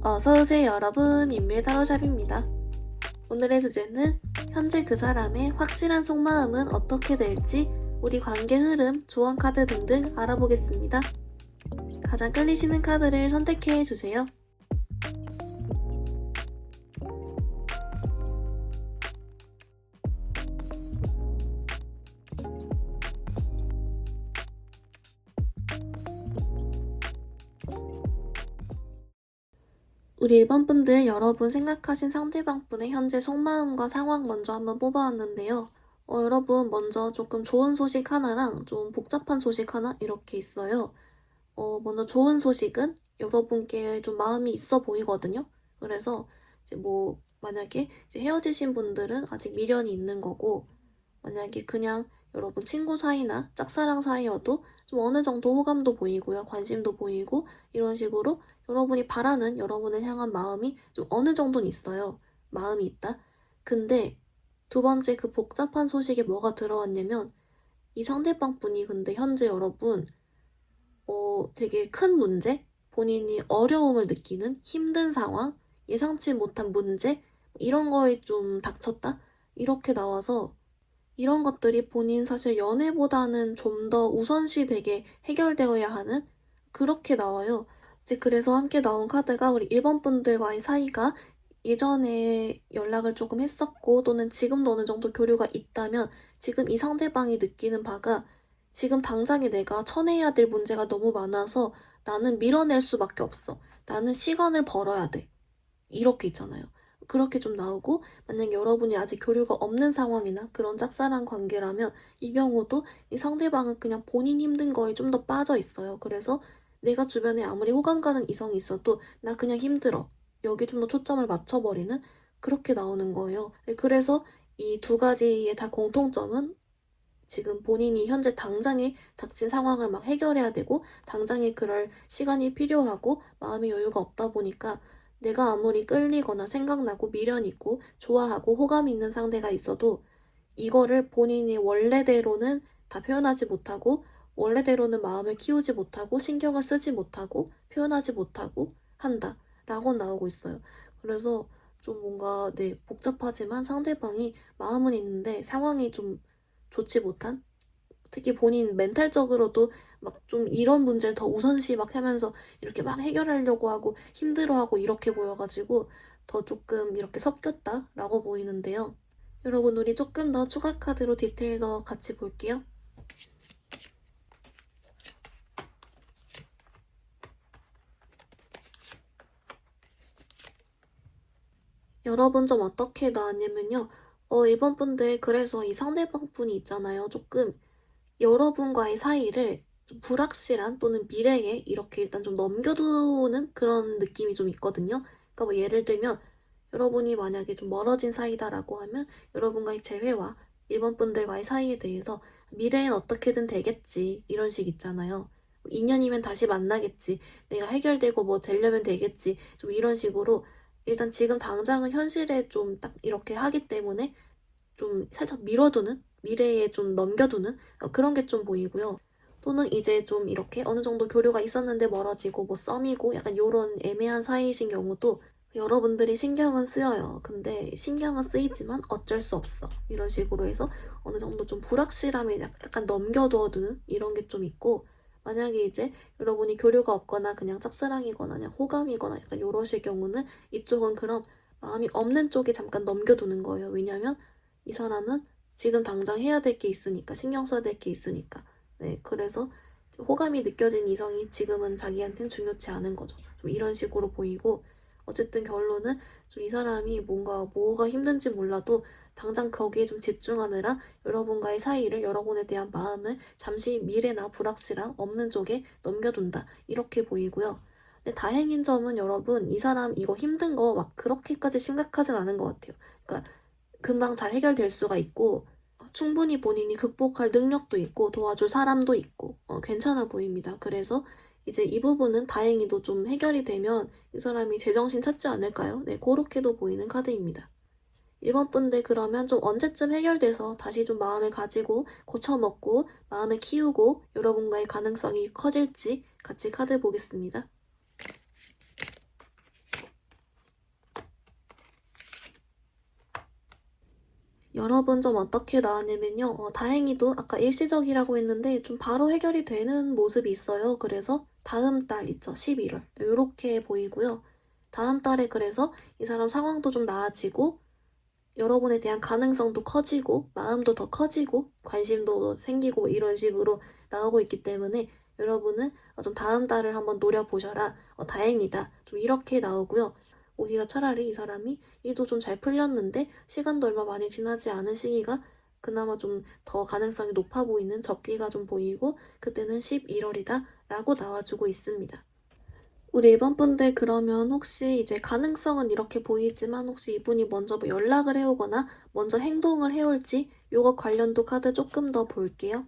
어서오세요 여러분, 인류의 타로샵입니다. 오늘의 주제는 현재 그 사람의 확실한 속마음은 어떻게 될지 우리 관계 흐름, 조언 카드 등등 알아보겠습니다. 가장 끌리시는 카드를 선택해 주세요. 우리 1번 분들, 여러분 생각하신 상대방분의 현재 속마음과 상황 먼저 한번 뽑아왔는데요. 여러분 먼저 조금 좋은 소식 하나랑 좀 복잡한 소식 하나 이렇게 있어요. 먼저 좋은 소식은 여러분께 좀 마음이 있어 보이거든요. 그래서 이제 만약에 이제 헤어지신 분들은 아직 미련이 있는 거고, 만약에 그냥 여러분 친구 사이나 짝사랑 사이여도 좀 어느 정도 호감도 보이고요. 관심도 보이고, 이런 식으로 여러분이 바라는 여러분을 향한 마음이 좀 어느 정도는 있어요. 마음이 있다. 근데 두 번째 그 복잡한 소식에 뭐가 들어왔냐면, 이 상대방 분이 근데 현재 여러분 되게 큰 문제, 본인이 어려움을 느끼는 힘든 상황, 예상치 못한 문제, 이런 거에 좀 닥쳤다? 이렇게 나와서 이런 것들이 본인 사실 연애보다는 좀 더 우선시 되게 해결되어야 하는 그렇게 나와요. 이제 그래서 함께 나온 카드가 우리 1번 분들과의 사이가 예전에 연락을 조금 했었고 또는 지금도 어느 정도 교류가 있다면 지금 이 상대방이 느끼는 바가 지금 당장에 내가 쳐내야 될 문제가 너무 많아서 나는 밀어낼 수밖에 없어. 나는 시간을 벌어야 돼. 이렇게 있잖아요. 그렇게 좀 나오고, 만약 여러분이 아직 교류가 없는 상황이나 그런 짝사랑 관계라면 이 경우도 이 상대방은 그냥 본인 힘든 거에 좀 더 빠져 있어요. 그래서 내가 주변에 아무리 호감 가는 이성이 있어도 나 그냥 힘들어. 여기 좀 더 초점을 맞춰버리는 그렇게 나오는 거예요. 그래서 이 두 가지의 다 공통점은 지금 본인이 현재 당장에 닥친 상황을 막 해결해야 되고 당장에 그럴 시간이 필요하고 마음의 여유가 없다 보니까 내가 아무리 끌리거나 생각나고 미련 있고 좋아하고 호감 있는 상대가 있어도 이거를 본인이 원래대로는 다 표현하지 못하고 원래대로는 마음을 키우지 못하고 신경을 쓰지 못하고 표현하지 못하고 한다 라고 나오고 있어요. 그래서 좀 뭔가 복잡하지만 상대방이 마음은 있는데 상황이 좀 좋지 못한, 특히 본인 멘탈적으로도 막 좀 이런 문제를 더 우선시 막 하면서 이렇게 막 해결하려고 하고 힘들어하고 이렇게 보여가지고 더 조금 이렇게 섞였다라고 보이는데요. 여러분, 우리 조금 더 추가 카드로 디테일 더 같이 볼게요. 여러분 좀 어떻게 나왔냐면요. 1번 분들, 그래서 이 상대방 분이 있잖아요. 조금 여러분과의 사이를 좀 불확실한 또는 미래에 이렇게 일단 좀 넘겨두는 그런 느낌이 좀 있거든요. 그러니까 예를 들면 여러분이 만약에 좀 멀어진 사이다라고 하면 여러분과의 재회와 1번 분들과의 사이에 대해서 미래엔 어떻게든 되겠지 이런 식 있잖아요. 2년이면 다시 만나겠지. 내가 해결되고 뭐 되려면 되겠지. 좀 이런 식으로 일단 지금 당장은 현실에 좀 딱 이렇게 하기 때문에 좀 살짝 밀어두는, 미래에 좀 넘겨두는 그런 게 좀 보이고요. 또는 이제 좀 이렇게 어느 정도 교류가 있었는데 멀어지고 뭐 썸이고 약간 요런 애매한 사이이신 경우도 여러분들이 신경은 쓰여요. 근데 신경은 쓰이지만 어쩔 수 없어. 이런 식으로 해서 어느 정도 좀 불확실함에 약간 넘겨두어두는 이런 게 좀 있고, 만약에 이제 여러분이 교류가 없거나 그냥 짝사랑이거나 그냥 호감이거나 약간 요러실 경우는 이쪽은 그럼 마음이 없는 쪽에 잠깐 넘겨두는 거예요. 왜냐면 이 사람은 지금 당장 해야 될 게 있으니까, 신경 써야 될 게 있으니까. 네, 그래서 호감이 느껴진 이성이 지금은 자기한텐 중요치 않은 거죠. 좀 이런 식으로 보이고, 어쨌든 결론은 좀 이 사람이 뭐가 힘든지 몰라도 당장 거기에 좀 집중하느라 여러분과의 사이를, 여러분에 대한 마음을 잠시 미래나 불확실함 없는 쪽에 넘겨둔다. 이렇게 보이고요. 근데 다행인 점은 여러분, 이 사람 이거 힘든 거 막 그렇게까지 심각하진 않은 것 같아요. 그러니까 금방 잘 해결될 수가 있고 충분히 본인이 극복할 능력도 있고 도와줄 사람도 있고 괜찮아 보입니다. 그래서 이제 이 부분은 다행히도 좀 해결이 되면 이 사람이 제정신 찾지 않을까요? 네, 그렇게도 보이는 카드입니다. 1번 분들, 그러면 좀 언제쯤 해결돼서 다시 좀 마음을 가지고 고쳐먹고 마음을 키우고 여러분과의 가능성이 커질지 같이 카드 보겠습니다. 여러분 좀 어떻게 나왔냐면요. 다행히도 아까 일시적이라고 했는데 좀 바로 해결이 되는 모습이 있어요. 그래서 다음 달 있죠. 11월. 요렇게 보이고요. 다음 달에 그래서 이 사람 상황도 좀 나아지고 여러분에 대한 가능성도 커지고 마음도 더 커지고 관심도 생기고 이런 식으로 나오고 있기 때문에 여러분은 좀 다음 달을 한번 노려보셔라. 다행이다. 좀 이렇게 나오고요. 오히려 차라리 이 사람이 일도 좀 잘 풀렸는데 시간도 얼마 많이 지나지 않은 시기가 그나마 좀 더 가능성이 높아 보이는 적기가 좀 보이고 그때는 11월이다 라고 나와주고 있습니다. 우리 일반 분들 그러면 혹시 이제 가능성은 이렇게 보이지만 혹시 이분이 먼저 뭐 연락을 해오거나 먼저 행동을 해올지 요거 관련도 카드 조금 더 볼게요.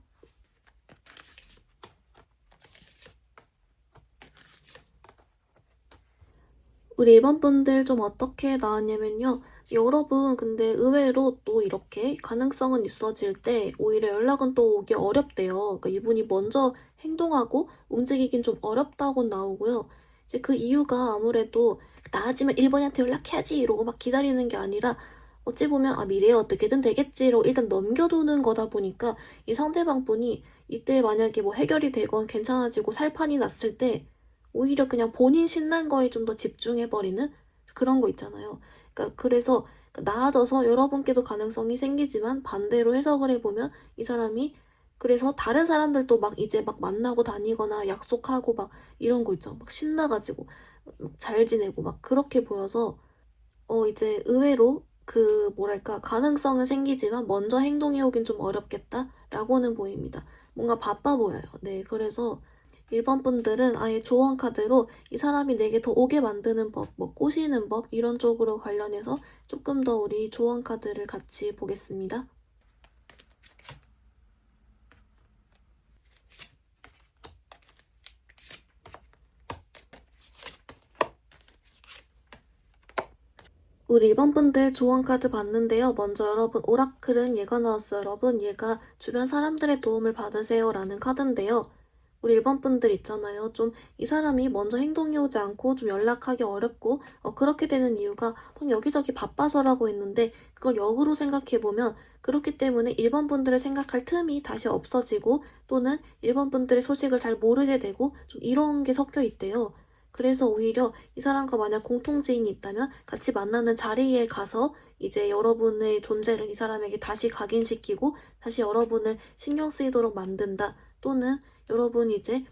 우리 일반 분들 좀 어떻게 나왔냐면요. 여러분 근데 의외로 또 이렇게 가능성은 있어질 때 오히려 연락은 또 오기 어렵대요. 그러니까 이분이 먼저 행동하고 움직이긴 좀 어렵다고 나오고요. 이제 그 이유가 아무래도 나아지면 1번한테 연락해야지 이러고 막 기다리는 게 아니라 어찌 보면 미래에 어떻게든 되겠지로 일단 넘겨두는 거다 보니까 이 상대방 분이 이때 만약에 뭐 해결이 되건 괜찮아지고 살판이 났을 때 오히려 그냥 본인 신난 거에 좀 더 집중해버리는 그런 거 있잖아요. 그러니까 그래서 나아져서 여러분께도 가능성이 생기지만 반대로 해석을 해보면 이 사람이 그래서 다른 사람들도 막 이제 막 만나고 다니거나 약속하고 막 이런 거 있죠. 막 신나가지고 잘 지내고 막 그렇게 보여서 이제 의외로 그 뭐랄까 가능성은 생기지만 먼저 행동해 오긴 좀 어렵겠다라고는 보입니다. 뭔가 바빠 보여요. 네, 그래서 일반 분들은 아예 조언 카드로 이 사람이 내게 더 오게 만드는 법, 뭐 꼬시는 법 이런 쪽으로 관련해서 조금 더 우리 조언 카드를 같이 보겠습니다. 우리 일반 분들 조언 카드 봤는데요. 먼저 여러분 오라클은 얘가 나왔어요. 여러분 얘가 주변 사람들의 도움을 받으세요 라는 카드인데요. 우리 일반 분들 있잖아요. 좀 이 사람이 먼저 행동해 오지 않고 좀 연락하기 어렵고 그렇게 되는 이유가 여기저기 바빠서라고 했는데 그걸 역으로 생각해보면 그렇기 때문에 일반 분들을 생각할 틈이 다시 없어지고 또는 일반 분들의 소식을 잘 모르게 되고 좀 이런 게 섞여 있대요. 그래서 오히려 이 사람과 만약 공통지인이 있다면 같이 만나는 자리에 가서 이제 여러분의 존재를 이 사람에게 다시 각인시키고 다시 여러분을 신경 쓰이도록 만든다. 또는 여러분 이제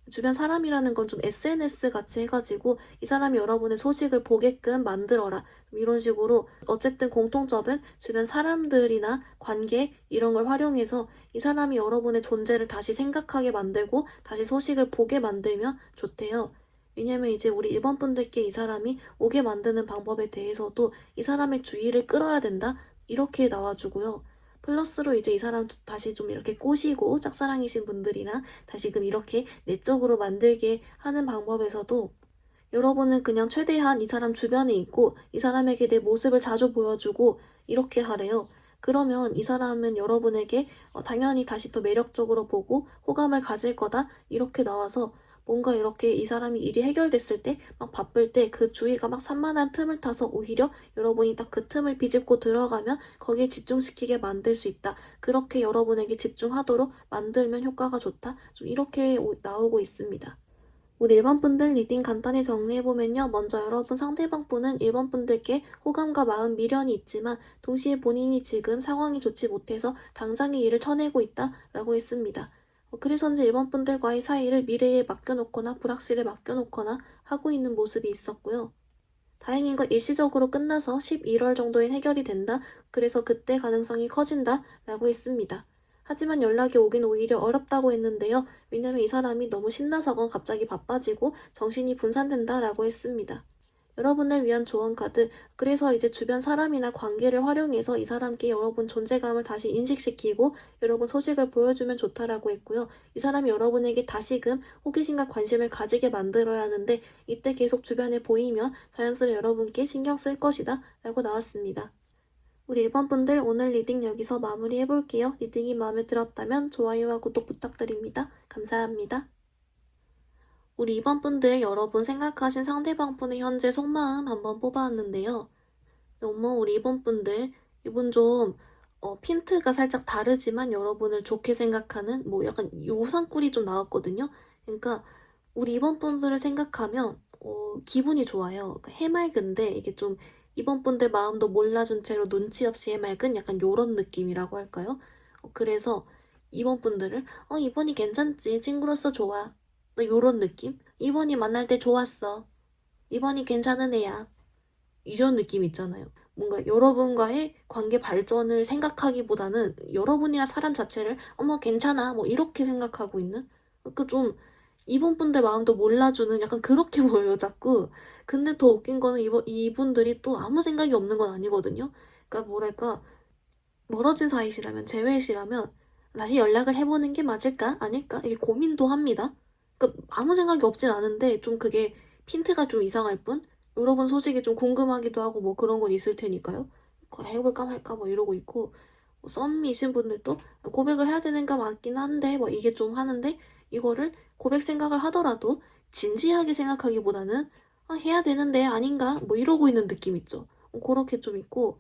주변 사람이라는 건 좀 SNS 같이 해가지고 이 사람이 여러분의 소식을 보게끔 만들어라. 이런 식으로 어쨌든 공통점은 주변 사람들이나 관계 이런 걸 활용해서 이 사람이 여러분의 존재를 다시 생각하게 만들고 다시 소식을 보게 만들면 좋대요. 왜냐면 이제 우리 일반 분들께 이 사람이 오게 만드는 방법에 대해서도 이 사람의 주의를 끌어야 된다. 이렇게 나와주고요. 플러스로 이제 이 사람 다시 좀 이렇게 꼬시고 짝사랑이신 분들이랑 다시금 이렇게 내적으로 만들게 하는 방법에서도 여러분은 그냥 최대한 이 사람 주변에 있고 이 사람에게 내 모습을 자주 보여주고 이렇게 하래요. 그러면 이 사람은 여러분에게 당연히 다시 더 매력적으로 보고 호감을 가질 거다 이렇게 나와서 뭔가 이렇게 이 사람이 일이 해결됐을 때 막 바쁠 때 그 주위가 막 산만한 틈을 타서 오히려 여러분이 딱 그 틈을 비집고 들어가면 거기에 집중시키게 만들 수 있다. 그렇게 여러분에게 집중하도록 만들면 효과가 좋다. 좀 이렇게 나오고 있습니다. 우리 일반 분들 리딩 간단히 정리해보면요. 먼저 여러분 상대방 분은 일반 분들께 호감과 마음 미련이 있지만 동시에 본인이 지금 상황이 좋지 못해서 당장의 일을 쳐내고 있다라고 했습니다. 그래서인지 일반 분들과의 사이를 미래에 맡겨놓거나 불확실에 맡겨놓거나 하고 있는 모습이 있었고요. 다행인 건 일시적으로 끝나서 11월 정도엔 해결이 된다. 그래서 그때 가능성이 커진다. 라고 했습니다. 하지만 연락이 오긴 오히려 어렵다고 했는데요. 왜냐면 이 사람이 너무 신나서건 갑자기 바빠지고 정신이 분산된다. 라고 했습니다. 여러분을 위한 조언 카드. 그래서 이제 주변 사람이나 관계를 활용해서 이 사람께 여러분 존재감을 다시 인식시키고 여러분 소식을 보여주면 좋다라고 했고요. 이 사람이 여러분에게 다시금 호기심과 관심을 가지게 만들어야 하는데 이때 계속 주변에 보이면 자연스레 여러분께 신경 쓸 것이다 라고 나왔습니다. 우리 1번 분들 오늘 리딩 여기서 마무리해볼게요. 리딩이 마음에 들었다면 좋아요와 구독 부탁드립니다. 감사합니다. 우리 2번 분들 여러분 생각하신 상대방 분의 현재 속마음 한번 뽑아왔는데요. 너무 우리 2번 분들 이분 좀 핀트가 살짝 다르지만 여러분을 좋게 생각하는 뭐 약간 요상꿀이 좀 나왔거든요. 그러니까 우리 이번 분들을 생각하면 기분이 좋아요. 그러니까 해맑은데 이게 좀 이번 분들 마음도 몰라준 채로 눈치 없이 해맑은 약간 요런 느낌이라고 할까요? 그래서 이번 분들을 이번이 괜찮지. 친구로서 좋아. 요런 느낌? 이번이 만날 때 좋았어. 이번이 괜찮은 애야. 이런 느낌 있잖아요. 뭔가 여러분과의 관계 발전을 생각하기보다는 여러분이랑 사람 자체를 어머 괜찮아 뭐 이렇게 생각하고 있는 그좀 이분 분들 마음도 몰라주는 약간 그렇게 보여요 자꾸. 근데 더 웃긴 거는 이분들이 또 아무 생각이 없는 건 아니거든요. 그러니까 뭐랄까 멀어진 사이시라면 재회시라면 다시 연락을 해보는 게 맞을까 아닐까 이게 고민도 합니다. 그러니까 아무 생각이 없진 않은데 좀 그게 핀트가 좀 이상할 뿐 여러분 소식이 좀 궁금하기도 하고 뭐 그런 건 있을 테니까요. 그거 해볼까 말까 뭐 이러고 있고 썸이신 분들도 고백을 해야 되는가 맞긴 한데 뭐 이게 좀 하는데 이거를 고백 생각을 하더라도 진지하게 생각하기보다는 해야 되는데 아닌가 뭐 이러고 있는 느낌 있죠. 그렇게 좀 있고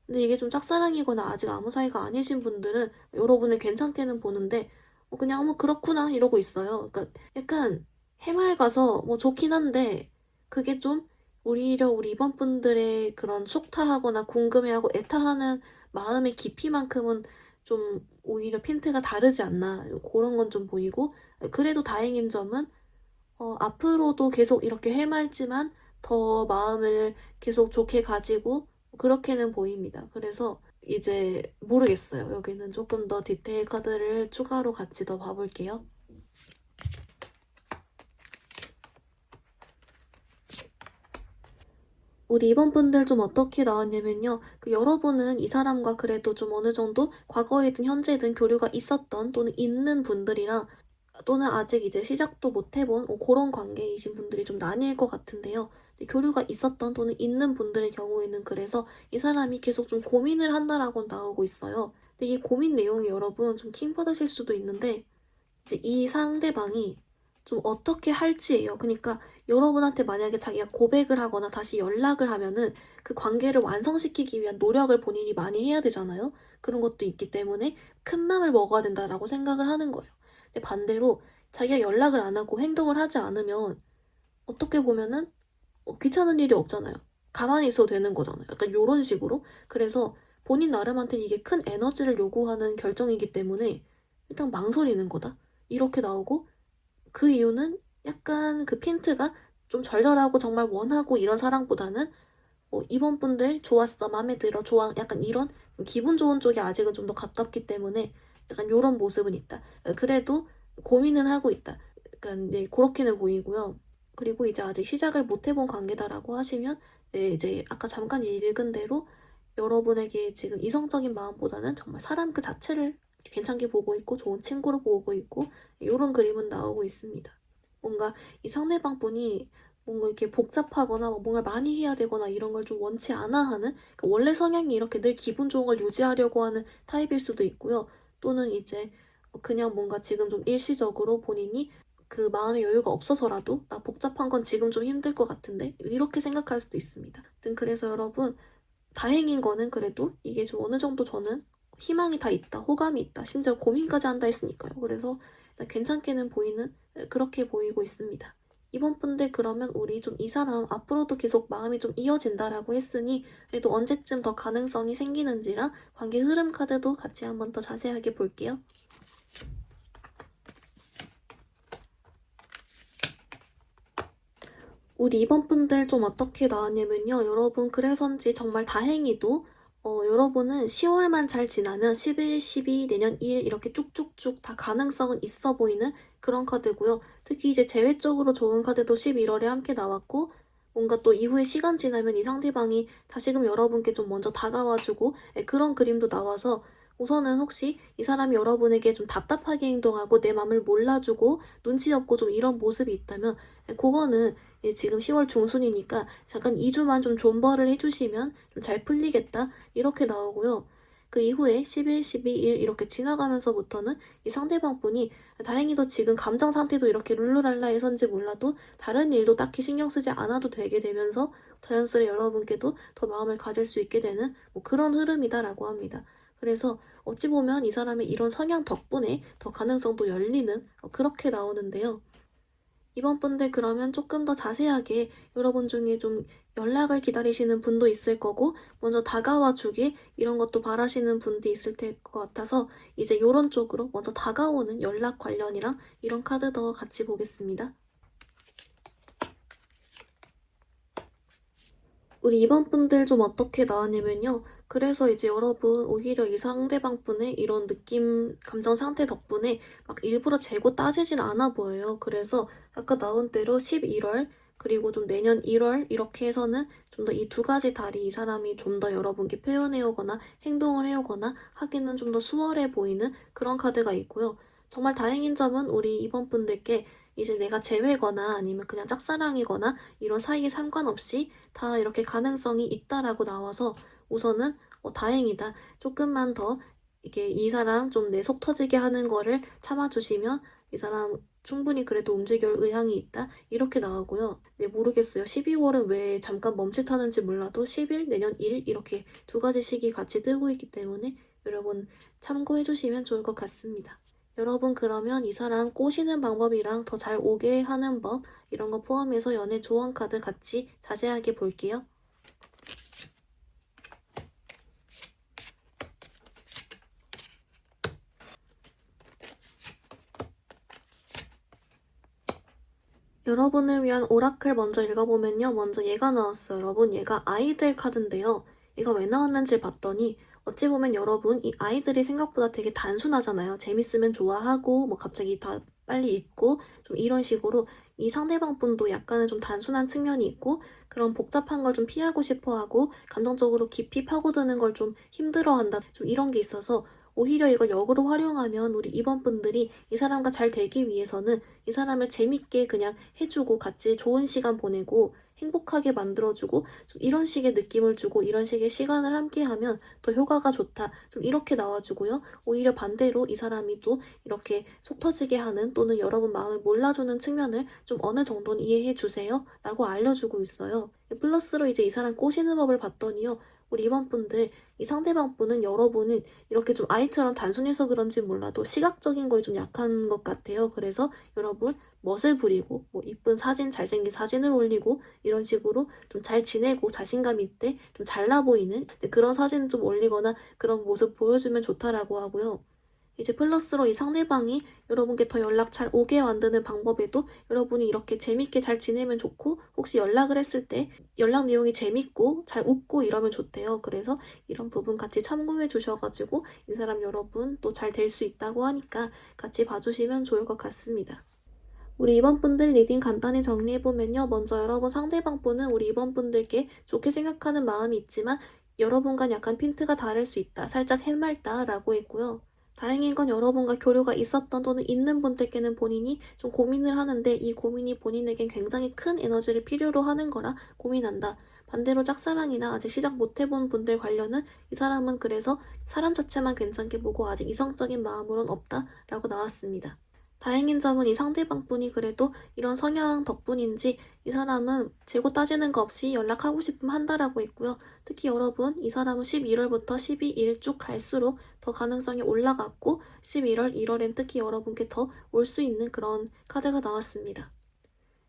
근데 이게 좀 짝사랑이거나 아직 아무 사이가 아니신 분들은 여러분을 괜찮게는 보는데 그냥 그렇구나 이러고 있어요. 그러니까 약간 해맑아서 뭐 좋긴 한데 그게 좀 오히려 우리 이번 분들의 그런 속타하거나 궁금해하고 애타하는 마음의 깊이만큼은 좀 오히려 핀트가 다르지 않나 그런 건 좀 보이고 그래도 다행인 점은 앞으로도 계속 이렇게 해맑지만 더 마음을 계속 좋게 가지고 그렇게는 보입니다. 그래서 이제 모르겠어요. 여기는 조금 더 디테일 카드를 추가로 같이 더 봐볼게요. 우리 이번 분들 좀 어떻게 나왔냐면요. 여러분은 이 사람과 그래도 좀 어느 정도 과거이든 현재든 교류가 있었던 또는 있는 분들이랑 또는 아직 이제 시작도 못 해본 그런 관계이신 분들이 좀 나뉠 것 같은데요. 교류가 있었던 또는 있는 분들의 경우에는 그래서 이 사람이 계속 좀 고민을 한다라고 나오고 있어요. 근데 이 고민 내용이 여러분 좀 킹받으실 수도 있는데 이제 이 상대방이 좀 어떻게 할지예요. 그러니까 여러분한테 만약에 자기가 고백을 하거나 다시 연락을 하면은 그 관계를 완성시키기 위한 노력을 본인이 많이 해야 되잖아요. 그런 것도 있기 때문에 큰 맘을 먹어야 된다라고 생각을 하는 거예요. 근데 반대로 자기가 연락을 안 하고 행동을 하지 않으면 어떻게 보면은 귀찮은 일이 없잖아요. 가만히 있어도 되는 거잖아요. 약간 요런 식으로. 그래서 본인 나름한테는 이게 큰 에너지를 요구하는 결정이기 때문에 일단 망설이는 거다. 이렇게 나오고 그 이유는 약간 그 핀트가 좀 절절하고 정말 원하고 이런 사랑보다는 이번 분들 좋았어, 마음에 들어, 좋아. 약간 이런 기분 좋은 쪽이 아직은 좀 더 가깝기 때문에 약간 요런 모습은 있다. 그래도 고민은 하고 있다. 약간 네, 그렇게는 보이고요. 그리고 이제 아직 시작을 못 해본 관계다라고 하시면 네, 이제 아까 잠깐 읽은 대로 여러분에게 지금 이성적인 마음보다는 정말 사람 그 자체를 괜찮게 보고 있고 좋은 친구로 보고 있고 요런 그림은 나오고 있습니다. 뭔가 이 상대방 분이 뭔가 이렇게 복잡하거나 뭔가 많이 해야 되거나 이런 걸 좀 원치 않아 하는 그러니까 원래 성향이 이렇게 늘 기분 좋은 걸 유지하려고 하는 타입일 수도 있고요. 또는 이제 그냥 뭔가 지금 좀 일시적으로 본인이 그 마음의 여유가 없어서라도 나 복잡한 건 지금 좀 힘들 것 같은데 이렇게 생각할 수도 있습니다. 그래서 여러분 다행인 거는 그래도 이게 좀 어느 정도 저는 희망이 다 있다, 호감이 있다, 심지어 고민까지 한다 했으니까요. 그래서 괜찮게는 보이는 그렇게 보이고 있습니다. 이번 분들 그러면 우리 좀 이 사람 앞으로도 계속 마음이 좀 이어진다라고 했으니 그래도 언제쯤 더 가능성이 생기는지랑 관계 흐름 카드도 같이 한번 더 자세하게 볼게요. 우리 이번 분들 좀 어떻게 나왔냐면요. 여러분 그래서인지 정말 다행히도 여러분은 10월만 잘 지나면 11, 12, 내년 1 이렇게 쭉쭉쭉 다 가능성은 있어 보이는 그런 카드고요. 특히 이제 재회적으로 좋은 카드도 11월에 함께 나왔고 뭔가 또 이후에 시간 지나면 이 상대방이 다시금 여러분께 좀 먼저 다가와주고 그런 그림도 나와서 우선은 혹시 이 사람이 여러분에게 좀 답답하게 행동하고 내 맘을 몰라주고 눈치 없고 좀 이런 모습이 있다면 그거는 지금 10월 중순이니까 잠깐 2주만 좀 존버를 해주시면 좀 잘 풀리겠다 이렇게 나오고요. 그 이후에 10일, 12일 이렇게 지나가면서부터는 이 상대방 분이 다행히도 지금 감정 상태도 이렇게 룰루랄라해서인지 몰라도 다른 일도 딱히 신경 쓰지 않아도 되게 되면서 자연스레 여러분께도 더 마음을 가질 수 있게 되는 뭐 그런 흐름이다라고 합니다. 그래서 어찌 보면 이 사람의 이런 성향 덕분에 더 가능성도 열리는 그렇게 나오는데요. 이번 분들 그러면 조금 더 자세하게 여러분 중에 좀 연락을 기다리시는 분도 있을 거고 먼저 다가와 주길 이런 것도 바라시는 분도 있을 것 같아서 이제 요런 쪽으로 먼저 다가오는 연락 관련이랑 이런 카드 더 같이 보겠습니다. 우리 이번 분들 좀 어떻게 나왔냐면요. 그래서 이제 여러분 오히려 이 상대방 분의 이런 느낌, 감정 상태 덕분에 막 일부러 재고 따지진 않아 보여요. 그래서 아까 나온 대로 11월, 그리고 좀 내년 1월 이렇게 해서는 좀 더 이 두 가지 달이 이 사람이 좀 더 여러분께 표현해 오거나 행동을 해 오거나 하기는 좀 더 수월해 보이는 그런 카드가 있고요. 정말 다행인 점은 우리 이번 분들께 이제 내가 재회거나 아니면 그냥 짝사랑이거나 이런 사이에 상관없이 다 이렇게 가능성이 있다라고 나와서 우선은 다행이다. 조금만 더 이게 이 사람 좀 내 속 터지게 하는 거를 참아주시면 이 사람 충분히 그래도 움직일 의향이 있다. 이렇게 나오고요. 네, 모르겠어요. 12월은 왜 잠깐 멈칫하는지 몰라도 10일, 내년 1 이렇게 두 가지 시기 같이 뜨고 있기 때문에 여러분 참고해 주시면 좋을 것 같습니다. 여러분 그러면 이 사람 꼬시는 방법이랑 더 잘 오게 하는 법 이런 거 포함해서 연애 조언 카드 같이 자세하게 볼게요. 여러분을 위한 오라클 먼저 읽어보면요. 먼저 얘가 나왔어요. 여러분 얘가 아이들 카드인데요. 얘가 왜 나왔는지 봤더니 어찌 보면 여러분 이 아이들이 생각보다 되게 단순하잖아요. 재밌으면 좋아하고 뭐 갑자기 다 빨리 잊고 좀 이런 식으로 이 상대방 분도 약간은 좀 단순한 측면이 있고 그런 복잡한 걸 좀 피하고 싶어 하고 감정적으로 깊이 파고드는 걸 좀 힘들어한다. 좀 이런 게 있어서 오히려 이걸 역으로 활용하면 우리 이번 분들이 이 사람과 잘 되기 위해서는 이 사람을 재밌게 그냥 해주고 같이 좋은 시간 보내고 행복하게 만들어주고 좀 이런 식의 느낌을 주고 이런 식의 시간을 함께하면 더 효과가 좋다. 좀 이렇게 나와주고요. 오히려 반대로 이 사람이 또 이렇게 속 터지게 하는 또는 여러분 마음을 몰라주는 측면을 좀 어느 정도는 이해해 주세요. 라고 알려주고 있어요. 플러스로 이제 이 사람 꼬시는 법을 봤더니요. 우리 이번 분들 이 상대방 분은 여러분은 이렇게 좀 아이처럼 단순해서 그런지 몰라도 시각적인 거에 좀 약한 것 같아요. 그래서 여러분 멋을 부리고 뭐 이쁜 사진, 잘생긴 사진을 올리고 이런 식으로 좀 잘 지내고 자신감 있게 좀 잘나 보이는 그런 사진을 좀 올리거나 그런 모습 보여주면 좋다라고 하고요. 이제 플러스로 이 상대방이 여러분께 더 연락 잘 오게 만드는 방법에도 여러분이 이렇게 재밌게 잘 지내면 좋고 혹시 연락을 했을 때 연락 내용이 재밌고 잘 웃고 이러면 좋대요. 그래서 이런 부분 같이 참고해 주셔가지고 이 사람 여러분 또 잘 될 수 있다고 하니까 같이 봐주시면 좋을 것 같습니다. 우리 이번 분들 리딩 간단히 정리해보면요. 먼저 여러분 상대방 분은 우리 이번 분들께 좋게 생각하는 마음이 있지만 여러분과 약간 핀트가 다를 수 있다. 살짝 해맑다 라고 했고요. 다행인 건 여러분과 교류가 있었던 또는 있는 분들께는 본인이 좀 고민을 하는데 이 고민이 본인에겐 굉장히 큰 에너지를 필요로 하는 거라 고민한다. 반대로 짝사랑이나 아직 시작 못 해본 분들 관련은 이 사람은 그래서 사람 자체만 괜찮게 보고 아직 이성적인 마음으론 없다 라고 나왔습니다. 다행인 점은 이 상대방 분이 그래도 이런 성향 덕분인지 이 사람은 재고 따지는 거 없이 연락하고 싶으면 한다라고 했고요. 특히 여러분 이 사람은 11월부터 12일 쭉 갈수록 더 가능성이 올라갔고 11월, 1월엔 특히 여러분께 더 올 수 있는 그런 카드가 나왔습니다.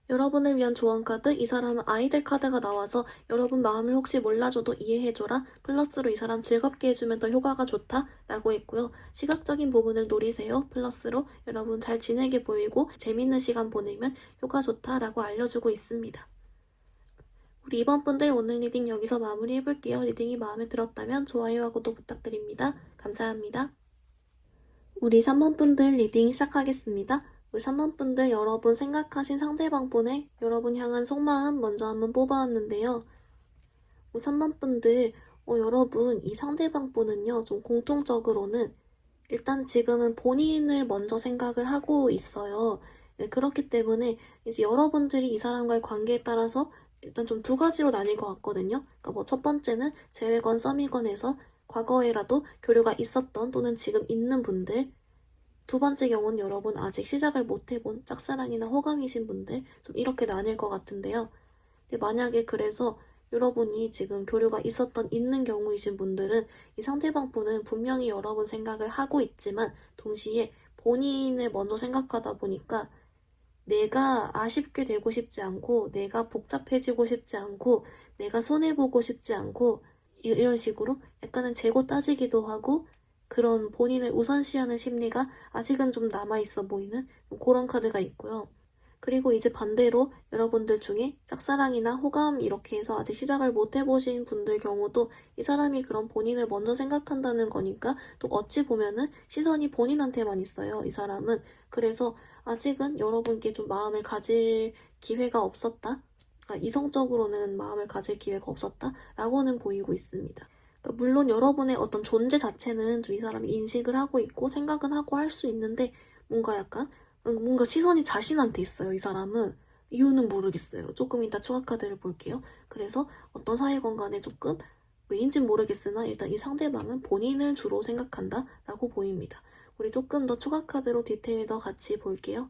여러분을 위한 조언 카드, 이 사람은 아이들 카드가 나와서 여러분 마음을 혹시 몰라줘도 이해해줘라. 플러스로 이 사람 즐겁게 해주면 더 효과가 좋다. 라고 했고요. 시각적인 부분을 노리세요. 플러스로 여러분 잘 지내게 보이고 재밌는 시간 보내면 효과 좋다. 라고 알려주고 있습니다. 우리 이번 분들 오늘 리딩 여기서 마무리해볼게요. 리딩이 마음에 들었다면 좋아요와 구독 부탁드립니다. 감사합니다. 우리 3번 분들 리딩 시작하겠습니다. 우리 3번 분들 여러분 생각하신 상대방 분의 여러분 향한 속마음 먼저 한번 뽑아왔는데요. 우리 3번 분들 여러분 이 상대방 분은요 좀 공통적으로는 일단 지금은 본인을 먼저 생각을 하고 있어요. 네, 그렇기 때문에 이제 여러분들이 이 사람과의 관계에 따라서 일단 좀 두 가지로 나뉠 것 같거든요. 그러니까 뭐 첫 번째는 재회건 썸이건 해서 과거에라도 교류가 있었던 또는 지금 있는 분들, 두 번째 경우는 여러분 아직 시작을 못 해본 짝사랑이나 호감이신 분들 좀 이렇게 나뉠 것 같은데요. 근데 만약에 그래서 여러분이 지금 교류가 있는 경우이신 분들은 이 상대방 분은 분명히 여러분 생각을 하고 있지만 동시에 본인을 먼저 생각하다 보니까 내가 아쉽게 되고 싶지 않고, 내가 복잡해지고 싶지 않고, 내가 손해보고 싶지 않고, 이런 식으로 약간은 재고 따지기도 하고, 그런 본인을 우선시하는 심리가 아직은 좀 남아있어 보이는 그런 카드가 있고요. 그리고 이제 반대로 여러분들 중에 짝사랑이나 호감 이렇게 해서 아직 시작을 못 해보신 분들 경우도 이 사람이 그런 본인을 먼저 생각한다는 거니까 또 어찌 보면은 시선이 본인한테만 있어요, 이 사람은. 그래서 아직은 여러분께 좀 마음을 가질 기회가 없었다. 그러니까 이성적으로는 마음을 가질 기회가 없었다라고는 보이고 있습니다. 그러니까 물론 여러분의 어떤 존재 자체는 좀 이 사람이 인식을 하고 있고 생각은 하고 할 수 있는데 뭔가 약간 뭔가 시선이 자신한테 있어요, 이 사람은. 이유는 모르겠어요. 조금 이따 추가 카드를 볼게요. 그래서 어떤 사이건 간에 조금 왜인진 모르겠으나 일단 이 상대방은 본인을 주로 생각한다 라고 보입니다. 우리 조금 더 추가 카드로 디테일 더 같이 볼게요.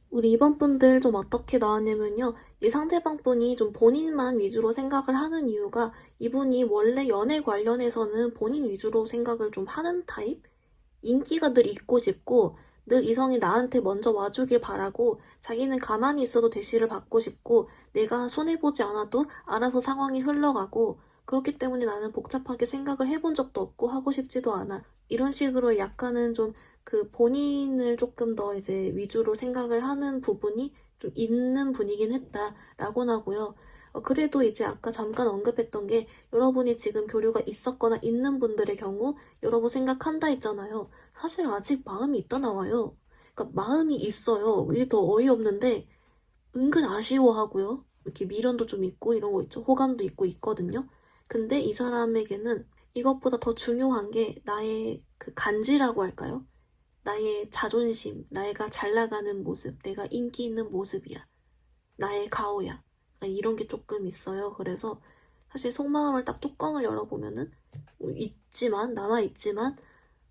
우리 이번 분들 좀 어떻게 나왔냐면요. 이 상대방 분이 좀 본인만 위주로 생각을 하는 이유가 이분이 원래 연애 관련해서는 본인 위주로 생각을 좀 하는 타입? 인기가 늘 있고 싶고 늘 이성이 나한테 먼저 와주길 바라고 자기는 가만히 있어도 대시를 받고 싶고 내가 손해보지 않아도 알아서 상황이 흘러가고 그렇기 때문에 나는 복잡하게 생각을 해본 적도 없고 하고 싶지도 않아. 이런 식으로 약간은 좀 그 본인을 조금 더 이제 위주로 생각을 하는 부분이 좀 있는 분이긴 했다라고 하고요. 그래도 이제 아까 잠깐 언급했던 게 여러분이 지금 교류가 있었거나 있는 분들의 경우 여러분 생각한다 했잖아요. 사실 아직 마음이 있다 나와요. 그러니까 마음이 있어요. 이게 더 어이없는데 은근 아쉬워하고요. 이렇게 미련도 좀 있고 이런 거 있죠. 호감도 있고 있거든요. 근데 이 사람에게는 이것보다 더 중요한 게 나의 그 간지라고 할까요? 나의 자존심, 내가 잘 나가는 모습, 내가 인기 있는 모습이야. 나의 가오야. 이런 게 조금 있어요. 그래서 사실 속마음을 딱 뚜껑을 열어보면은 남아있지만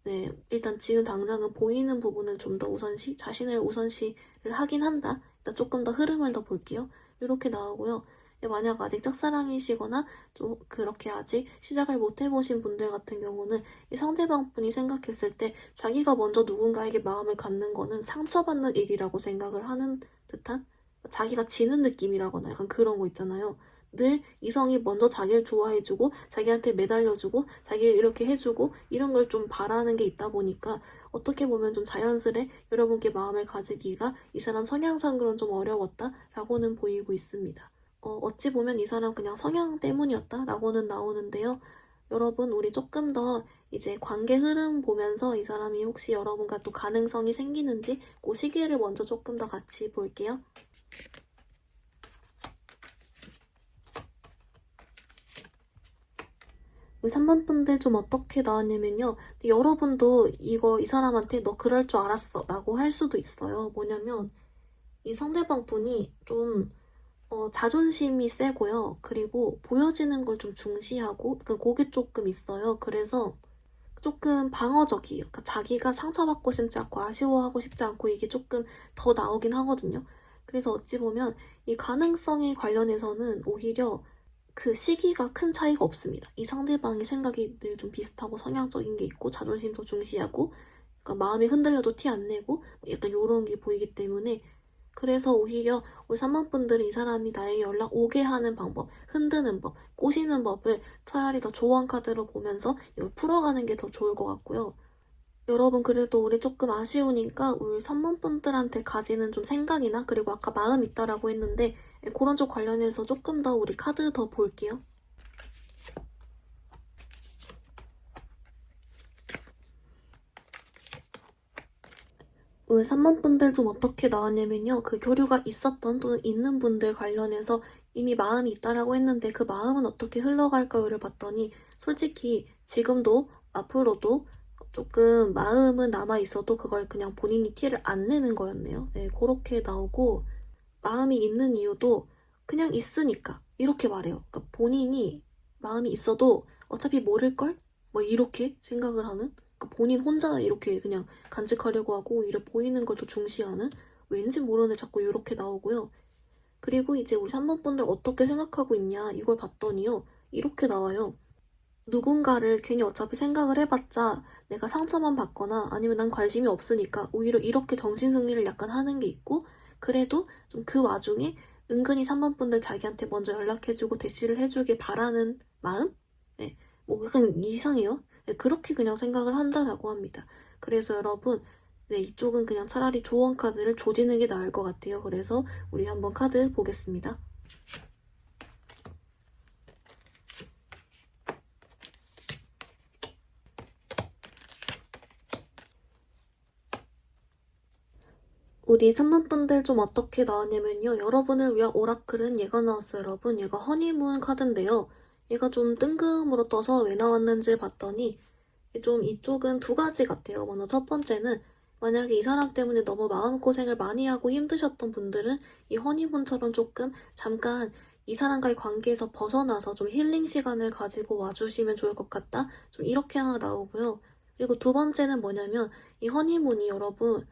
네, 일단 지금 당장은 보이는 부분을 좀 더 자신을 우선시를 하긴 한다. 일단 조금 더 흐름을 더 볼게요. 이렇게 나오고요. 만약 아직 짝사랑이시거나 좀 그렇게 아직 시작을 못 해보신 분들 같은 경우는 이 상대방 분이 생각했을 때 자기가 먼저 누군가에게 마음을 갖는 거는 상처받는 일이라고 생각을 하는 듯한 자기가 지는 느낌이라거나 약간 그런 거 있잖아요. 늘 이성이 먼저 자기를 좋아해주고 자기한테 매달려주고 자기를 이렇게 해주고 이런 걸 좀 바라는 게 있다 보니까 어떻게 보면 좀 자연스레 여러분께 마음을 가지기가 이 사람 성향상으로는 좀 어려웠다라고는 보이고 있습니다. 어찌 보면 이 사람 그냥 성향 때문이었다라고는 나오는데요. 여러분 우리 조금 더 이제 관계 흐름 보면서 이 사람이 혹시 여러분과 또 가능성이 생기는지 그 시기를 먼저 조금 더 같이 볼게요. 우리 3번 분들 좀 어떻게 나왔냐면요. 여러분도 이 사람한테 너 그럴 줄 알았어 라고 할 수도 있어요. 뭐냐면 이 상대방 분이 좀 자존심이 세고요. 그리고 보여지는 걸 좀 중시하고 그게 조금 있어요. 그래서 조금 방어적이에요. 그러니까 자기가 상처받고 싶지 않고 아쉬워하고 싶지 않고 이게 조금 더 나오긴 하거든요. 그래서 어찌 보면 이 가능성에 관련해서는 오히려 그 시기가 큰 차이가 없습니다. 이 상대방의 생각이 늘 좀 비슷하고 성향적인 게 있고 자존심도 중시하고 그러니까 마음이 흔들려도 티 안 내고 약간 요런 게 보이기 때문에 그래서 오히려 우리 3번 분들은 이 사람이 나에게 연락 오게 하는 방법, 흔드는 법, 꼬시는 법을 차라리 더 조언 카드로 보면서 이걸 풀어가는 게 더 좋을 것 같고요. 여러분 그래도 우리 조금 아쉬우니까 우리 3번 분들한테 가지는 좀 생각이나 그리고 아까 마음 있다라고 했는데 그런 쪽 관련해서 조금 더 우리 카드 더 볼게요. 우리 3번 분들 좀 어떻게 나왔냐면요. 그 교류가 있었던 또는 있는 분들 관련해서 이미 마음이 있다라고 했는데 그 마음은 어떻게 흘러갈까요를 봤더니 솔직히 지금도 앞으로도 조금 마음은 남아있어도 그걸 그냥 본인이 티를 안 내는 거였네요. 네, 그렇게 나오고 마음이 있는 이유도 그냥 있으니까 이렇게 말해요. 그러니까 본인이 마음이 있어도 어차피 모를걸? 뭐 이렇게 생각을 하는? 그러니까 본인 혼자 이렇게 그냥 간직하려고 하고 오히려 보이는 걸 더 중시하는 왠지 모르는데 자꾸 이렇게 나오고요. 그리고 이제 우리 3번 분들 어떻게 생각하고 있냐 이걸 봤더니요. 이렇게 나와요. 누군가를 괜히 어차피 생각을 해봤자 내가 상처만 받거나 아니면 난 관심이 없으니까 오히려 이렇게 정신승리를 약간 하는 게 있고, 그래도 좀 그 와중에 은근히 3번 분들 자기한테 먼저 연락해주고 대시를 해주길 바라는 마음? 네, 뭐 약간 이상해요. 네, 그렇게 그냥 생각을 한다라고 합니다. 그래서 여러분, 네, 이쪽은 그냥 차라리 조언 카드를 조지는 게 나을 것 같아요. 그래서 우리 한번 카드 보겠습니다. 우리 3번 분들 좀 어떻게 나왔냐면요. 여러분을 위한 오라클은 얘가 나왔어요, 여러분. 얘가 허니문 카드인데요. 얘가 좀 뜬금으로 떠서 왜 나왔는지 봤더니 좀 이쪽은 두 가지 같아요. 먼저 첫 번째는 만약에 이 사람 때문에 너무 마음고생을 많이 하고 힘드셨던 분들은 이 허니문처럼 조금 잠깐 이 사람과의 관계에서 벗어나서 좀 힐링 시간을 가지고 와주시면 좋을 것 같다. 좀 이렇게 하나 나오고요. 그리고 두 번째는 뭐냐면 이 허니문이 여러분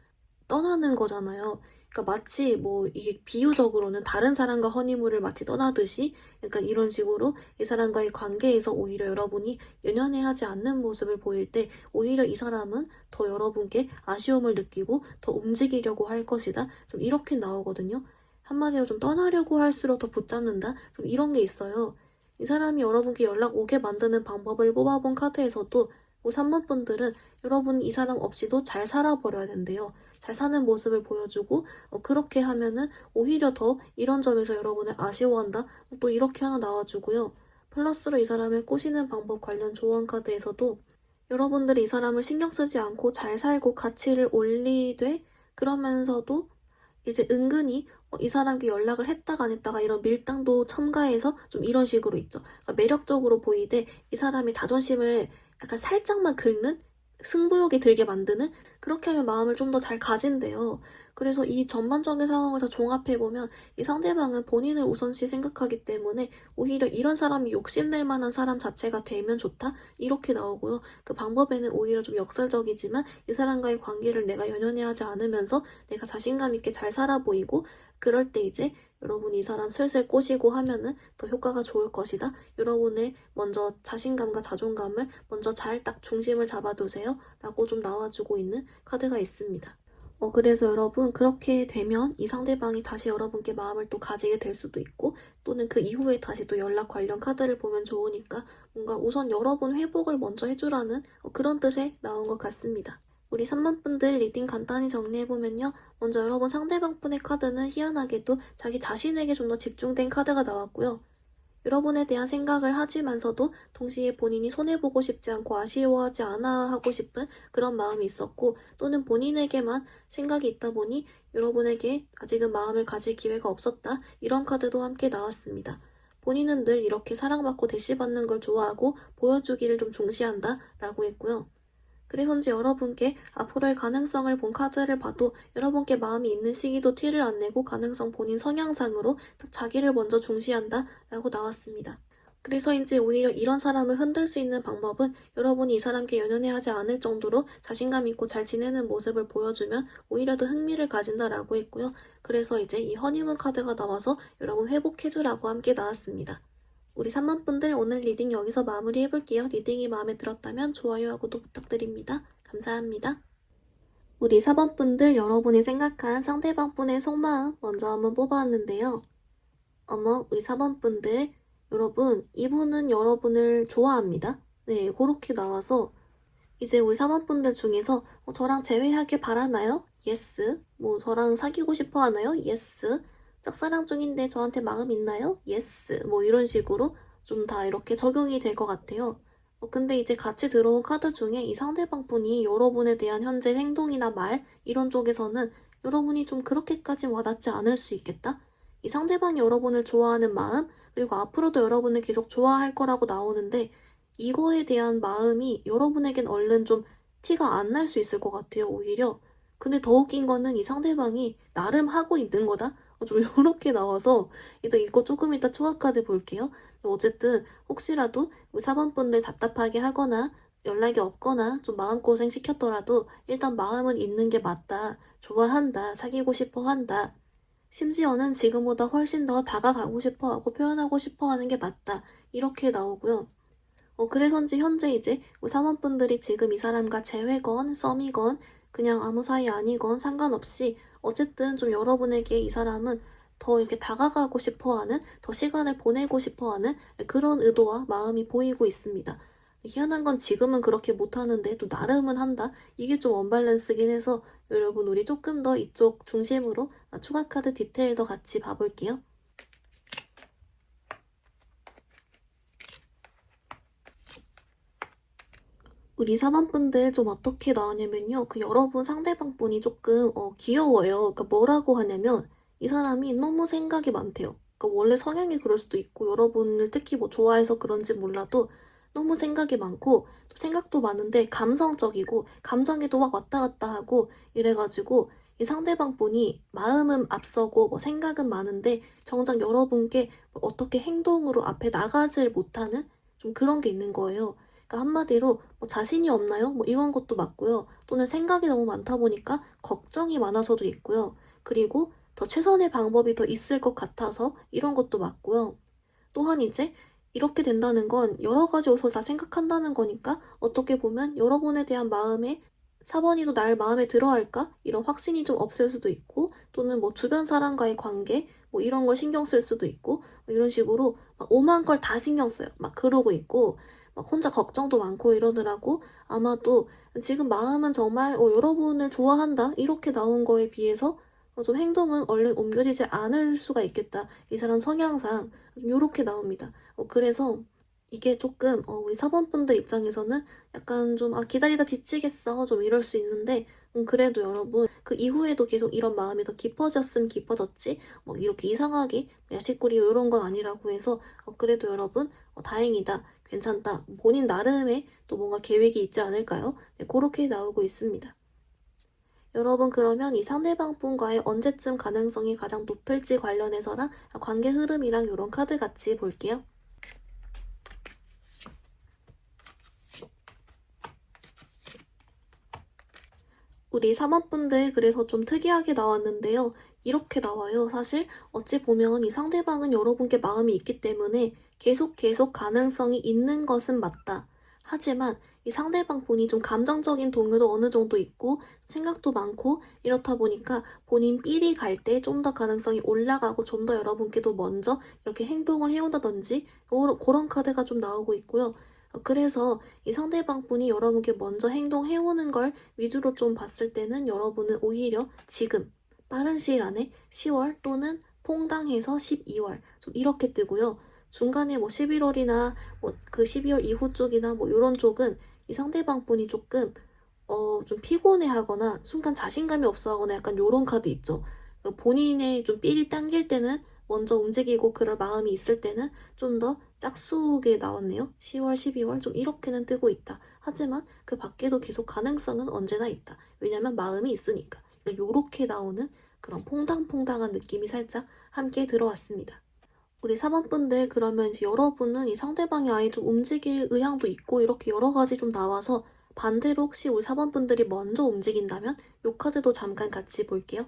떠나는 거잖아요. 그러니까 마치 뭐 이게 비유적으로는 다른 사람과 허니문을 마치 떠나듯이 약간 이런 식으로 이 사람과의 관계에서 오히려 여러분이 연연해하지 않는 모습을 보일 때 오히려 이 사람은 더 여러분께 아쉬움을 느끼고 더 움직이려고 할 것이다. 좀 이렇게 나오거든요. 한마디로 좀 떠나려고 할수록 더 붙잡는다. 좀 이런 게 있어요. 이 사람이 여러분께 연락 오게 만드는 방법을 뽑아본 카드에서도 뭐 3번 분들은 여러분 이 사람 없이도 잘 살아버려야 된대요. 잘 사는 모습을 보여주고 그렇게 하면은 오히려 더 이런 점에서 여러분을 아쉬워한다. 또 이렇게 하나 나와주고요. 플러스로 이 사람을 꼬시는 방법 관련 조언 카드에서도 여러분들이 이 사람을 신경 쓰지 않고 잘 살고 가치를 올리되 그러면서도 이제 은근히 이 사람께 연락을 했다가 안 했다가 이런 밀당도 첨가해서 좀 이런 식으로 있죠. 그러니까 매력적으로 보이되 이 사람의 자존심을 약간 살짝만 긁는, 승부욕이 들게 만드는, 그렇게 하면 마음을 좀 더 잘 가진대요. 그래서 이 전반적인 상황을 다 종합해보면 이 상대방은 본인을 우선시 생각하기 때문에 오히려 이런 사람이 욕심낼 만한 사람 자체가 되면 좋다? 이렇게 나오고요. 그 방법에는 오히려 좀 역설적이지만 이 사람과의 관계를 내가 연연해하지 않으면서 내가 자신감 있게 잘 살아 보이고, 그럴 때 이제 여러분이 이 사람 슬슬 꼬시고 하면은 더 효과가 좋을 것이다. 여러분의 먼저 자신감과 자존감을 먼저 잘 딱 중심을 잡아두세요. 라고 좀 나와주고 있는 카드가 있습니다. 그래서 여러분 그렇게 되면 이 상대방이 다시 여러분께 마음을 또 가지게 될 수도 있고, 또는 그 이후에 다시 또 연락 관련 카드를 보면 좋으니까 뭔가 우선 여러분 회복을 먼저 해주라는 그런 뜻에 나온 것 같습니다. 우리 3번 분들 리딩 간단히 정리해보면요. 먼저 여러분 상대방 분의 카드는 희한하게도 자기 자신에게 좀 더 집중된 카드가 나왔고요. 여러분에 대한 생각을 하지만서도 동시에 본인이 손해보고 싶지 않고 아쉬워하지 않아 하고 싶은 그런 마음이 있었고, 또는 본인에게만 생각이 있다 보니 여러분에게 아직은 마음을 가질 기회가 없었다. 이런 카드도 함께 나왔습니다. 본인은 늘 이렇게 사랑받고 대시받는 걸 좋아하고 보여주기를 좀 중시한다 라고 했고요. 그래서인지 여러분께 앞으로의 가능성을 본 카드를 봐도 여러분께 마음이 있는 시기도 티를 안 내고 가능성 본인 성향상으로 자기를 먼저 중시한다 라고 나왔습니다. 그래서인지 오히려 이런 사람을 흔들 수 있는 방법은 여러분이 이 사람께 연연해하지 않을 정도로 자신감 있고 잘 지내는 모습을 보여주면 오히려 더 흥미를 가진다라고 했고요. 그래서 이제 이 허니문 카드가 나와서 여러분 회복해주라고 함께 나왔습니다. 우리 3번 분들 오늘 리딩 여기서 마무리해볼게요. 리딩이 마음에 들었다면 좋아요하고도 부탁드립니다. 감사합니다. 우리 4번 분들 여러분이 생각한 상대방 분의 속마음 먼저 한번 뽑아왔는데요. 어머, 우리 4번 분들 여러분 이분은 여러분을 좋아합니다. 네, 그렇게 나와서 이제 우리 4번 분들 중에서 저랑 재회하길 바라나요? 예스. 뭐 저랑 사귀고 싶어 하나요? 예스. 짝사랑 중인데 저한테 마음 있나요? 예스. 뭐 이런 식으로 좀 다 이렇게 적용이 될 것 같아요. 근데 이제 같이 들어온 카드 중에 이 상대방 분이 여러분에 대한 현재 행동이나 말 이런 쪽에서는 여러분이 좀 그렇게까지 와닿지 않을 수 있겠다? 이 상대방이 여러분을 좋아하는 마음, 그리고 앞으로도 여러분을 계속 좋아할 거라고 나오는데 이거에 대한 마음이 여러분에겐 얼른 좀 티가 안 날 수 있을 것 같아요, 오히려. 근데 더 웃긴 거는 이 상대방이 나름 하고 있는 거다? 좀 요렇게 나와서 일단 이거 조금 이따 초합 카드 볼게요. 어쨌든 혹시라도 4번 분들 답답하게 하거나 연락이 없거나 좀 마음고생 시켰더라도 일단 마음은 있는 게 맞다 좋아한다, 사귀고 싶어 한다. 심지어는 지금보다 훨씬 더 다가가고 싶어 하고 표현하고 싶어 하는 게 맞다. 이렇게 나오고요. 그래서인지 현재 이제 우리 사원분들이 지금 이 사람과 재회건, 썸이건, 그냥 아무 사이 아니건 상관없이 어쨌든 좀 여러분에게 이 사람은 더 이렇게 다가가고 싶어 하는, 더 시간을 보내고 싶어 하는 그런 의도와 마음이 보이고 있습니다. 희한한 건 지금은 그렇게 못하는데 또 나름은 한다? 이게 좀 언밸런스긴 해서 여러분 우리 조금 더 이쪽 중심으로 추가 카드 디테일 더 같이 봐볼게요. 우리 사반분들 좀 어떻게 나오냐면요. 그 여러분 상대방 분이 조금 귀여워요. 그러니까 뭐라고 하냐면 이 사람이 너무 생각이 많대요. 그러니까 원래 성향이 그럴 수도 있고 여러분을 특히 뭐 좋아해서 그런지 몰라도 너무 생각이 많고 또 생각도 많은데 감성적이고 감정에도 막 왔다 갔다 하고 이래가지고 이 상대방 분이 마음은 앞서고 뭐 생각은 많은데 정작 여러분께 어떻게 행동으로 앞에 나가질 못하는 좀 그런 게 있는 거예요. 그러니까 한마디로 뭐 자신이 없나요? 뭐 이런 것도 맞고요. 또는 생각이 너무 많다 보니까 걱정이 많아서도 있고요. 그리고 더 최선의 방법이 더 있을 것 같아서 이런 것도 맞고요. 또한 이제 이렇게 된다는 건 여러 가지 요소를 다 생각한다는 거니까 어떻게 보면 여러분에 대한 마음에 4번이도 날 마음에 들어 할까? 이런 확신이 좀 없을 수도 있고 또는 뭐 주변 사람과의 관계 뭐 이런 걸 신경 쓸 수도 있고 뭐 이런 식으로 막 오만 걸 다 신경 써요. 막 그러고 있고 막 혼자 걱정도 많고 이러느라고 아마도 지금 마음은 정말 여러분을 좋아한다 이렇게 나온 거에 비해서 좀 행동은 얼른 옮겨지지 않을 수가 있겠다. 이 사람 성향상 요렇게 나옵니다. 그래서 이게 조금 우리 사범분들 입장에서는 약간 좀 '아 기다리다 지치겠어.' 좀 이럴 수 있는데 그래도 여러분 그 이후에도 계속 이런 마음이 더 깊어졌으면 깊어졌지 뭐 이렇게 이상하게 야식거리 요런 건 아니라고 해서 그래도 여러분 '다행이다. 괜찮다.' 본인 나름의 또 뭔가 계획이 있지 않을까요? 네 고렇게 나오고 있습니다. 여러분 그러면 이 상대방 분과의 언제쯤 가능성이 가장 높을지 관련해서랑 관계 흐름이랑 요런 카드 같이 볼게요. 우리 사모분들 그래서 좀 특이하게 나왔는데요. 이렇게 나와요. 사실 어찌 보면 이 상대방은 여러분께 마음이 있기 때문에 계속 가능성이 있는 것은 맞다. 하지만 이 상대방 본이 좀 감정적인 동요도 어느 정도 있고 생각도 많고 이렇다 보니까 본인 삘이 갈 때 좀 더 가능성이 올라가고 좀 더 여러분께도 먼저 이렇게 행동을 해온다든지 그런 카드가 좀 나오고 있고요. 그래서 이 상대방 분이 여러분께 먼저 행동해오는 걸 위주로 좀 봤을 때는 여러분은 오히려 지금 빠른 시일 안에 10월 또는 퐁당해서 12월 좀 이렇게 뜨고요. 중간에 뭐 11월이나 뭐 그 12월 이후 쪽이나 뭐 요런 쪽은 이 상대방 분이 조금 좀 피곤해하거나 순간 자신감이 없어하거나 약간 요런 카드 있죠. 본인의 좀 삘이 당길 때는 먼저 움직이고 그럴 마음이 있을 때는 좀 더 짝수게 나왔네요. 10월, 12월 좀 이렇게는 뜨고 있다. 하지만 그 밖에도 계속 가능성은 언제나 있다. 왜냐면 마음이 있으니까. 요렇게 나오는 그런 퐁당퐁당한 느낌이 살짝 함께 들어왔습니다. 우리 사모분들 그러면 이제 여러분은 이 상대방이 아예 좀 움직일 의향도 있고 이렇게 여러 가지 좀 나와서 반대로 혹시 우리 사모분들이 먼저 움직인다면 요 카드도 잠깐 같이 볼게요.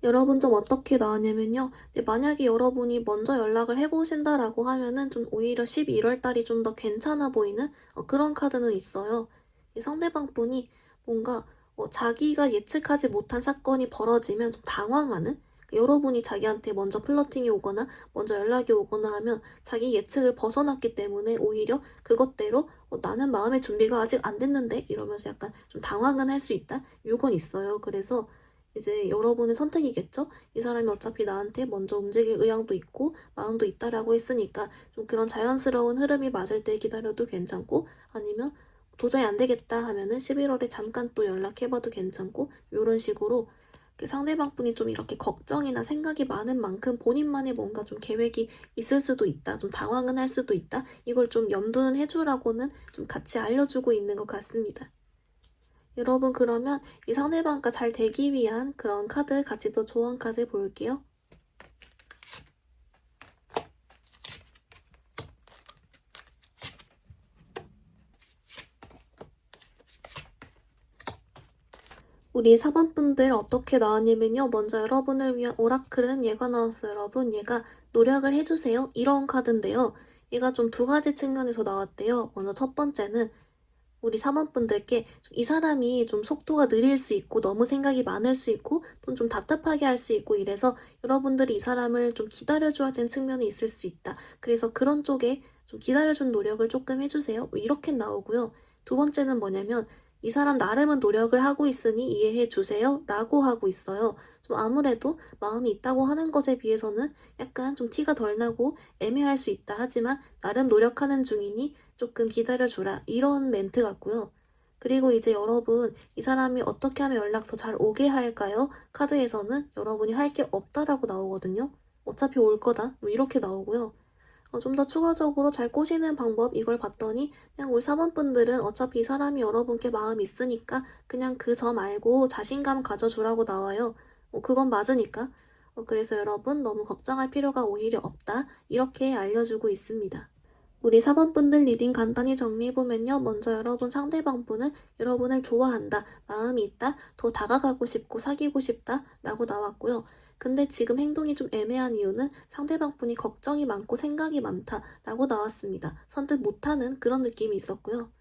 여러분 좀 어떻게 나왔냐면요. 만약에 여러분이 먼저 연락을 해보신다라고 하면은 좀 오히려 11월 달이 좀 더 괜찮아 보이는 그런 카드는 있어요. 이 상대방 분이 뭔가 자기가 예측하지 못한 사건이 벌어지면 좀 당황하는? 여러분이 자기한테 먼저 플러팅이 오거나 먼저 연락이 오거나 하면 자기 예측을 벗어났기 때문에 오히려 그것대로 나는 마음의 준비가 아직 안 됐는데 이러면서 약간 좀 당황은 할 수 있다? 요건 있어요. 그래서 이제 여러분의 선택이겠죠? 이 사람이 어차피 나한테 먼저 움직일 의향도 있고 마음도 있다라고 했으니까 좀 그런 자연스러운 흐름이 맞을 때 기다려도 괜찮고 아니면 도저히 안 되겠다 하면은 11월에 잠깐 또 연락해봐도 괜찮고 이런 식으로 그 상대방 분이 좀 이렇게 걱정이나 생각이 많은 만큼 본인만의 뭔가 좀 계획이 있을 수도 있다. 좀 당황은 할 수도 있다. 이걸 좀 염두는 해주라고는 좀 같이 알려주고 있는 것 같습니다. 여러분 그러면 이 상대방과 잘 되기 위한 그런 카드 같이 또 조언 카드 볼게요. 우리 4번분들 어떻게 나왔냐면요. 먼저 여러분을 위한 오라클은 얘가 나왔어요. 여러분, 얘가 노력을 해주세요. 이런 카드인데요. 얘가 좀 두 가지 측면에서 나왔대요. 먼저 첫 번째는 우리 3번분들께 이 사람이 좀 속도가 느릴 수 있고 너무 생각이 많을 수 있고 또 좀 답답하게 할 수 있고 이래서 여러분들이 이 사람을 좀 기다려줘야 되는 측면이 있을 수 있다. 그래서 그런 쪽에 좀 기다려준 노력을 조금 해주세요. 뭐 이렇게 나오고요. 두 번째는 뭐냐면 이 사람 나름은 노력을 하고 있으니 이해해 주세요 라고 하고 있어요. 좀 아무래도 마음이 있다고 하는 것에 비해서는 약간 좀 티가 덜 나고 애매할 수 있다 하지만 나름 노력하는 중이니 조금 기다려주라 이런 멘트 같고요. 그리고 이제 여러분 이 사람이 어떻게 하면 연락 더 잘 오게 할까요? 카드에서는 여러분이 할 게 없다라고 나오거든요. 어차피 올 거다 뭐 이렇게 나오고요. 좀 더 추가적으로 잘 꼬시는 방법 이걸 봤더니 그냥 우리 4번분들은 어차피 이 사람이 여러분께 마음 있으니까 그냥 그 점 알고 자신감 가져주라고 나와요. 그건 맞으니까. 그래서 여러분 너무 걱정할 필요가 오히려 없다. 이렇게 알려주고 있습니다. 우리 4번분들 리딩 간단히 정리해보면요. 먼저 여러분 상대방분은 여러분을 좋아한다, 마음이 있다, 더 다가가고 싶고 사귀고 싶다 라고 나왔고요. 근데 지금 행동이 좀 애매한 이유는 상대방분이 걱정이 많고 생각이 많다 라고 나왔습니다. 선뜻 못하는 그런 느낌이 있었고요.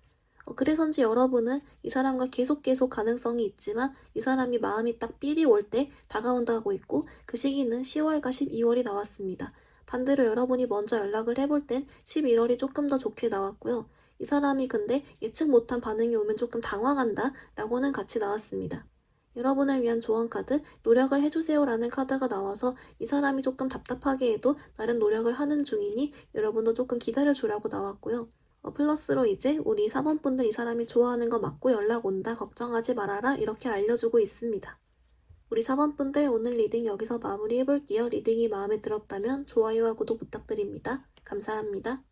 그래서인지 여러분은 이 사람과 계속 가능성이 있지만 이 사람이 마음이 딱 삘이 올 때 다가온다고 있고 그 시기는 10월과 12월이 나왔습니다. 반대로 여러분이 먼저 연락을 해볼 땐 11월이 조금 더 좋게 나왔고요. 이 사람이 근데 예측 못한 반응이 오면 조금 당황한다 라고는 같이 나왔습니다. 여러분을 위한 조언 카드, 노력을 해주세요 라는 카드가 나와서 이 사람이 조금 답답하게 해도 나름 노력을 하는 중이니 여러분도 조금 기다려주라고 나왔고요. 플러스로 이제 우리 4번분들 이 사람이 좋아하는 거 맞고 연락 온다 걱정하지 말아라 이렇게 알려주고 있습니다. 우리 4번분들 오늘 리딩 여기서 마무리 해볼게요. 리딩이 마음에 들었다면 좋아요와 구독 부탁드립니다. 감사합니다.